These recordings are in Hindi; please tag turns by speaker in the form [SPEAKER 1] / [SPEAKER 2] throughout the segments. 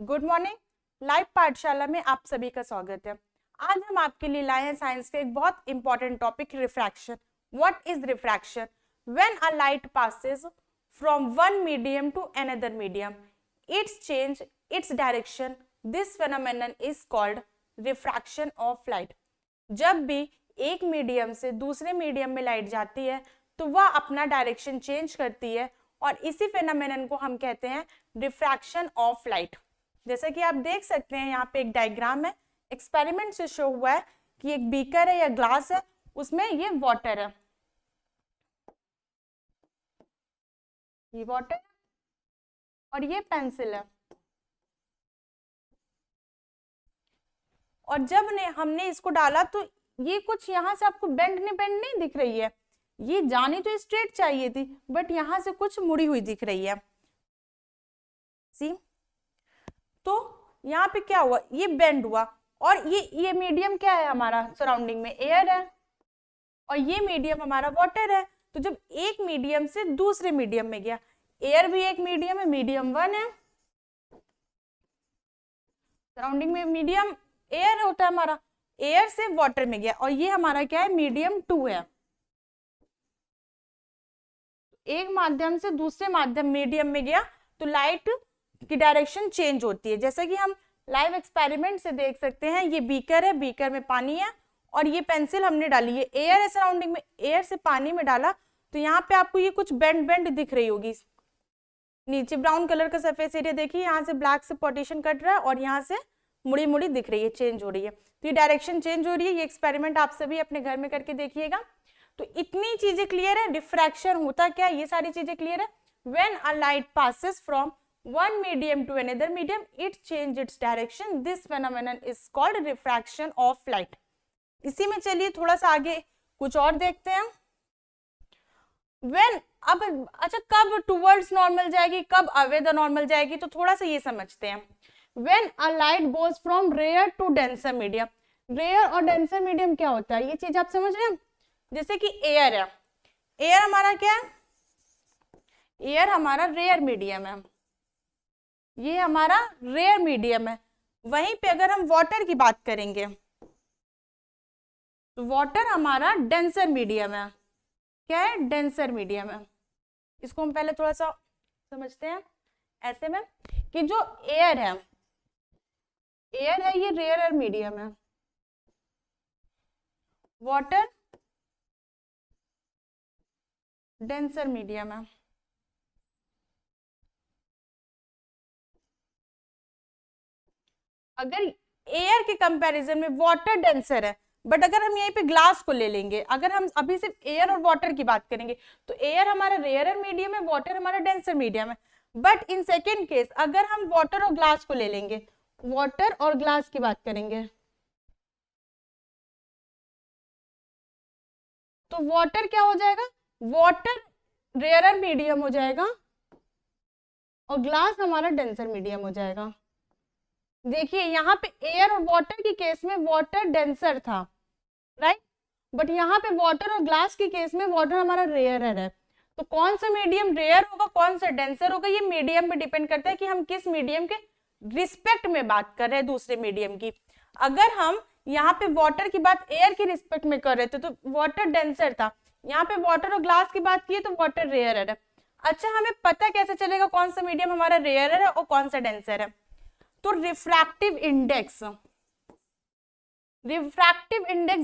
[SPEAKER 1] Good morning. लाइव पाठशाला में आप सभी का स्वागत है। आज हम आपके लिए लाए हैं साइंस का एक बहुत important topic, refraction. What is refraction? When a light passes from one medium to another medium, it's change its direction, this phenomenon is called refraction of light. जब भी एक मीडियम से दूसरे मीडियम में लाइट जाती है तो वह अपना डायरेक्शन चेंज करती है और इसी फेनोमेनन को हम कहते हैं रिफ्रैक्शन ऑफ लाइट। जैसा कि आप देख सकते हैं यहाँ पे एक डायग्राम है, एक्सपेरिमेंट से शो हुआ है कि एक बीकर है या ग्लास है, उसमें ये वाटर है, ये वाटर और ये पेंसिल है। और जब हमने इसको डाला तो ये कुछ यहाँ से आपको बेंड नहीं दिख रही है, ये जानी तो स्ट्रेट चाहिए थी बट यहाँ से कुछ मुड़ी हुई दिख रही है। सी, तो यहाँ पे क्या हुआ, ये बेंड हुआ और ये मीडियम क्या है हमारा, सराउंडिंग में एयर है और ये मीडियम हमारा वाटर है। तो जब एक मीडियम से दूसरे मीडियम में गया, एयर भी एक मीडियम है, मीडियम 1 है, सराउंडिंग में मीडियम एयर होता है हमारा, एयर से वाटर में गया और ये हमारा क्या है, मीडियम 2 है। एक माध्यम से दूसरे माध्यम मीडियम में गया तो लाइट की डायरेक्शन चेंज होती है। जैसे कि हम लाइव एक्सपेरिमेंट से देख सकते हैं, ये बीकर है, बीकर में पानी है और ये पेंसिल हमने डाली है, एयर है सराउंडिंग में, एयर से पानी में डाला तो यहाँ पे आपको ये कुछ बेंड दिख रही होगी। नीचे ब्राउन कलर का सरफेस एरिया देखिए, यहाँ से ब्लैक से पार्टीशन कट रहा है और यहाँ से मुड़ी दिख रही है, चेंज हो रही है, तो ये डायरेक्शन चेंज हो रही है। ये एक्सपेरिमेंट आप सभी अपने घर में करके देखिएगा। तो इतनी चीजें क्लियर है, डिफ्रैक्शन होता क्या, ये सारी चीजें क्लियर है। When a light passes from one medium to another medium, it change its direction, this phenomenon is called refraction of light। इसी में चलिए थोड़ा सा आगे कुछ और देखते हैं। when, अब अच्छा कब टूवर्ड्स नॉर्मल जाएगी, कब अवे द नॉर्मल जाएगी, तो थोड़ा सा ये समझते हैं। when a light goes from rare to denser medium, rare और डेंसर मीडियम क्या होता है, ये चीज आप समझ रहे हैं। जैसे कि एयर है, एयर हमारा क्या है, एयर हमारा रेयर मीडियम है, ये हमारा रेयर मीडियम है। वहीं पे अगर हम वाटर की बात करेंगे तो वाटर हमारा डेंसर मीडियम है। क्या है, डेंसर मीडियम है। इसको हम पहले थोड़ा सा समझते हैं ऐसे में कि जो एयर है ये रेयर मीडियम है, वाटर डेंसर मीडियम है। अगर एयर के कंपैरिजन में वाटर डेंसर है, बट अगर हम यहीं पे ग्लास को ले लेंगे, अगर हम अभी सिर्फ एयर और वाटर की बात करेंगे तो एयर हमारा रेयर मीडियम है, वाटर हमारा डेंसर मीडियम है। बट इन सेकेंड केस अगर हम वाटर और ग्लास को ले लेंगे, वाटर और ग्लास की बात करेंगे तो वाटर क्या हो जाएगा, वाटर रेयर मीडियम हो जाएगा और ग्लास हमारा डेंसर मीडियम हो जाएगा। देखिए यहाँ पे एयर और वाटर के केस में वाटर डेंसर था, राइट, बट यहाँ पे वाटर और ग्लास के केस में वाटर हमारा रेयर है। तो कौन सा मीडियम रेयर होगा, कौन सा डेंसर होगा, ये मीडियम पे डिपेंड करता है कि हम किस मीडियम के रिस्पेक्ट में बात कर रहे हैं दूसरे मीडियम की। अगर हम यहाँ पे वाटर की बात एयर की रिस्पेक्ट में कर रहे थे तो वाटर डेंसर था, यहाँ पे वाटर और ग्लास की बात की तो वाटर रेयर है। अच्छा, हमें पता कैसे चलेगा कौन सा मीडियम हमारा रेयर है और कौन सा डेंसर है, तो रिफ्रैक्टिव इंडेक्स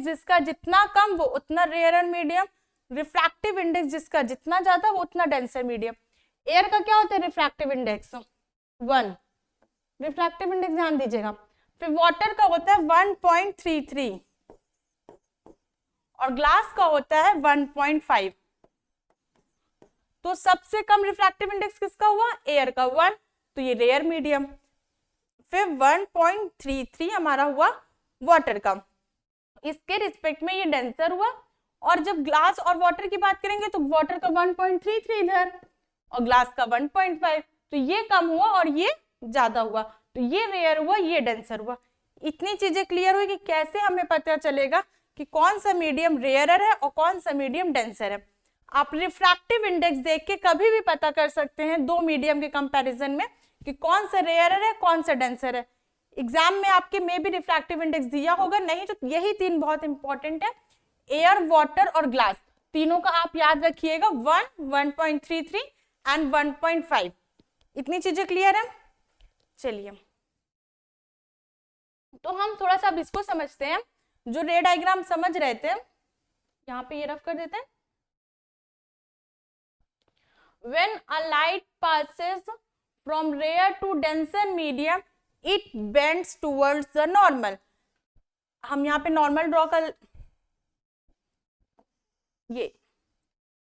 [SPEAKER 1] जिसका जितना कम वो उतना रेयर मीडियम, रिफ्रैक्टिव इंडेक्स जिसका जितना ज्यादा वो उतना डेंसर मीडियम। एयर का क्या होता है, रिफ्रैक्टिव इंडेक्स 1, रिफ्रैक्टिव इंडेक्स ध्यान दीजिएगा। फिर वाटर का होता है 1.33 और ग्लास का होता है 1.5। तो सबसे कम रिफ्रैक्टिव इंडेक्स किसका हुआ, एयर का 1, तो ये रेयर मीडियम। फिर 1.33 हमारा हुआ वाटर का, इसके रिस्पेक्ट में ये डेंसर हुआ। और जब ग्लास और वाटर की बात करेंगे तो वाटर का 1.33 इधर और ग्लास का 1.5, तो ये कम हुआ और ये ज्यादा हुआ, तो ये रेयर हुआ, ये डेंसर हुआ। इतनी चीजें क्लियर हुई कि कैसे हमें पता चलेगा कि कौन सा मीडियम रेयर है और कौन सा मीडियम डेंसर है। आप रिफ्रैक्टिव इंडेक्स देख के कभी भी पता कर सकते हैं दो मीडियम के कंपैरिजन में कि कौन सा रेयर है कौन सा डेंसर है। एग्जाम में आपके में भी रिफ्रैक्टिव इंडेक्स दिया होगा, नहीं तो यही तीन बहुत इंपॉर्टेंट है, एयर, वाटर और ग्लास, तीनों का आप याद रखिएगा, 1, 1.33 एंड 1.5। इतनी चीजें क्लियर है। चलिए तो हम थोड़ा सा अब इसको समझते हैं, जो रे डायग्राम समझ रहे थे, यहाँ पे ये रफ कर देते हैं। When a light passes from rare to denser medium, it bends towards the normal। हम यहाँ पे नॉर्मल ड्रॉ कर, ये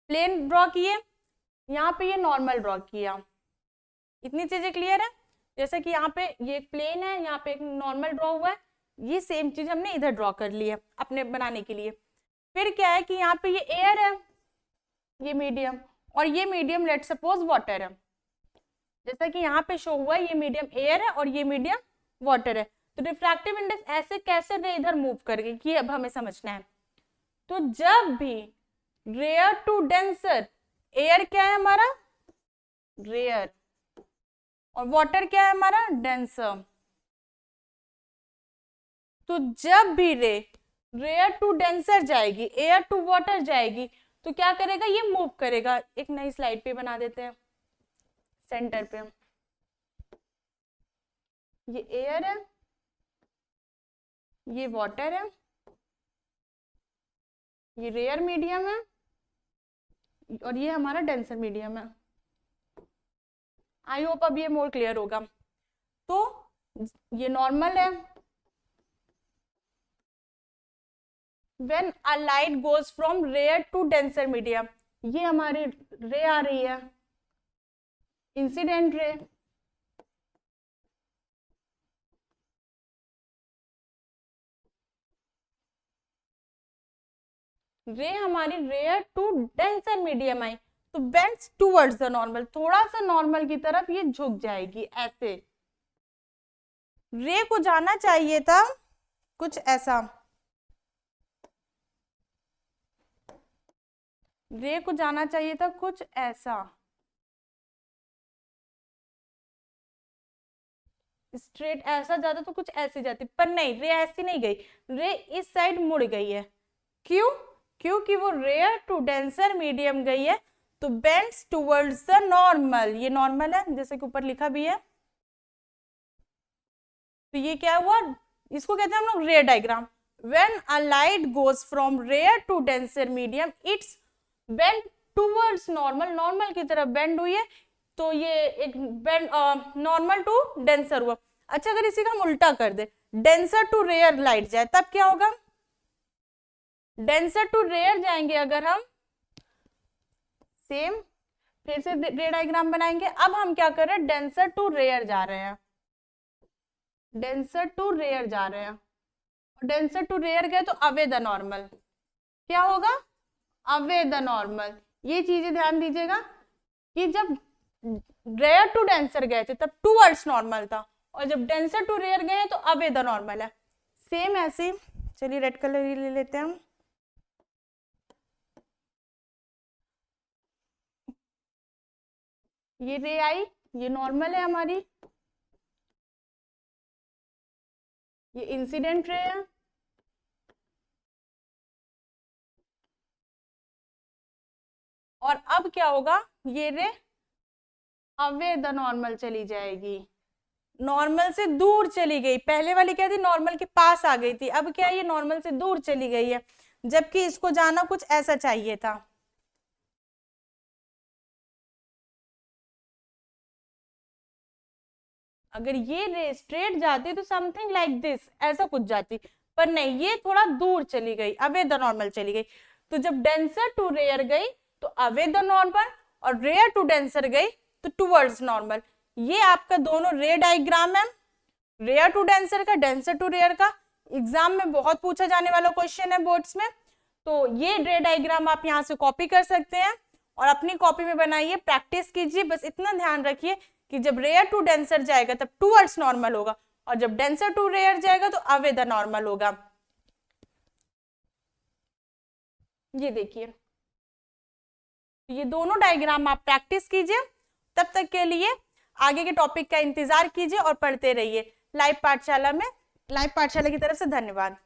[SPEAKER 1] प्लेन ड्रॉ किए, यहाँ पे ये नॉर्मल ड्रॉ किया। इतनी चीजें क्लियर है। जैसे कि यहाँ पे ये एक प्लेन है, यहाँ पे एक नॉर्मल ड्रॉ हुआ है, ये सेम चीज हमने इधर ड्रॉ कर ली है अपने बनाने के लिए। फिर क्या है कि यहाँ पे ये एयर है, ये मीडियम, और ये मीडियम लेट सपोज वाटर है। जैसा कि यहाँ पे शो हुआ है, ये मीडियम एयर है और ये मीडियम वाटर है। तो रिफ्रैक्टिव इंडेक्स ऐसे कैसे रे इधर मूव करके, ये अब हमें समझना है। तो जब भी रेयर टू डेंसर, एयर क्या है हमारा, रेयर, और वाटर क्या है हमारा, डेंसर। तो जब भी रे रेयर टू डेंसर जाएगी, एयर टू वाटर जाएगी, तो क्या करेगा, ये मूव करेगा। एक नई स्लाइड पे बना देते हैं, सेंटर पे ये एयर है, ये वाटर है, ये रेयर मीडियम है, और ये हमारा डेंसर मीडियम है। आई होप अब ये मोर क्लियर होगा। तो ये नॉर्मल है, when a light goes from rare to denser medium, ये हमारी रे आ रही है, इंसिडेंट रे। रे हमारी रेयर टू डेंसर मीडियम आई, तो बेंड्स टूवर्ड्स द नॉर्मल, थोड़ा सा नॉर्मल की तरफ ये झुक जाएगी ऐसे। रे को जाना चाहिए था कुछ ऐसा, रे को जाना चाहिए था कुछ ऐसा, स्ट्रेट ऐसा जाता तो कुछ ऐसे जाती, पर नहीं, रे ऐसी नहीं गई, रे इस साइड मुड़ गई है। क्यों, क्योंकि वो रेयर टू डेंसर मीडियम गई है, तो बेंड्स टुवर्ड्स द नॉर्मल, ये नॉर्मल है जैसे कि ऊपर लिखा भी है। तो ये क्या हुआ, इसको कहते हैं हम लोग ray diagram. When a light goes from rare to denser medium, it's bend towards normal, normal की तरफ बेंड हुई है, तो ये एक बेंड नॉर्मल टू डेंसर हुआ। अच्छा, अगर इसी का हम उल्टा कर दे, डेंसर टू रेयर लाइट जाए, तब क्या होगा, डेंसर टू रेयर जाएंगे अगर हम, सेम फिर से रे डायग्राम बनाएंगे। अब हम क्या कर रहे हैं, डेंसर टू रेयर जा रहे हैं, डेंसर टू रेयर जा रहे हैं, डेंसर टू रेयर गए तो अवे द नॉर्मल, क्या होगा, अवे द नॉर्मल। ये चीजें ध्यान दीजिएगा कि जब रेयर टू डेंसर गए थे तब टूवर्ड्स नॉर्मल था, और जब डेंसर टू रेयर गए तो अवे द नॉर्मल है। सेम ऐसे, चलिए रेड कलर ही ले लेते हैं हम। ये रे आई, ये नॉर्मल है हमारी, ये इंसिडेंट रे है, और अब क्या होगा, ये रे अवे द नॉर्मल चली जाएगी, नॉर्मल से दूर चली गई। पहले वाली क्या थी, नॉर्मल के पास आ गई थी, अब क्या है, ये नॉर्मल से दूर चली गई है, जबकि इसको जाना कुछ ऐसा चाहिए था। अगर ये रे स्ट्रेट जाती तो समथिंग लाइक दिस, ऐसा कुछ जाती, पर नहीं, ये थोड़ा दूर चली गई, अवे द नॉर्मल चली गई। तो जब डेंसर टू रेयर गई तो अवे द नॉर्मल, और रेयर टू डेंसर गई तो टुवर्ड्स नॉर्मल। ये आपका दोनों रे डायग्राम है, रेयर टू डेंसर का, डेंसर टू रेयर का। एग्जाम में बहुत पूछा जाने वाला क्वेश्चन है बोर्ड्स में, तो ये रे डायग्राम आप यहाँ से कॉपी कर सकते हैं और अपनी कॉपी में बनाइए, प्रैक्टिस कीजिए। बस इतना ध्यान रखिए कि जब रेयर टू डेंसर जाएगा तब टूवर्ड्स नॉर्मल होगा, और जब डेंसर टू रेयर जाएगा तो अवे द नॉर्मल होगा। ये देखिए, ये दोनों डायग्राम आप प्रैक्टिस कीजिए। तब तक के लिए आगे के टॉपिक का इंतजार कीजिए और पढ़ते रहिए लाइव पाठशाला में। लाइव पाठशाला की तरफ से धन्यवाद।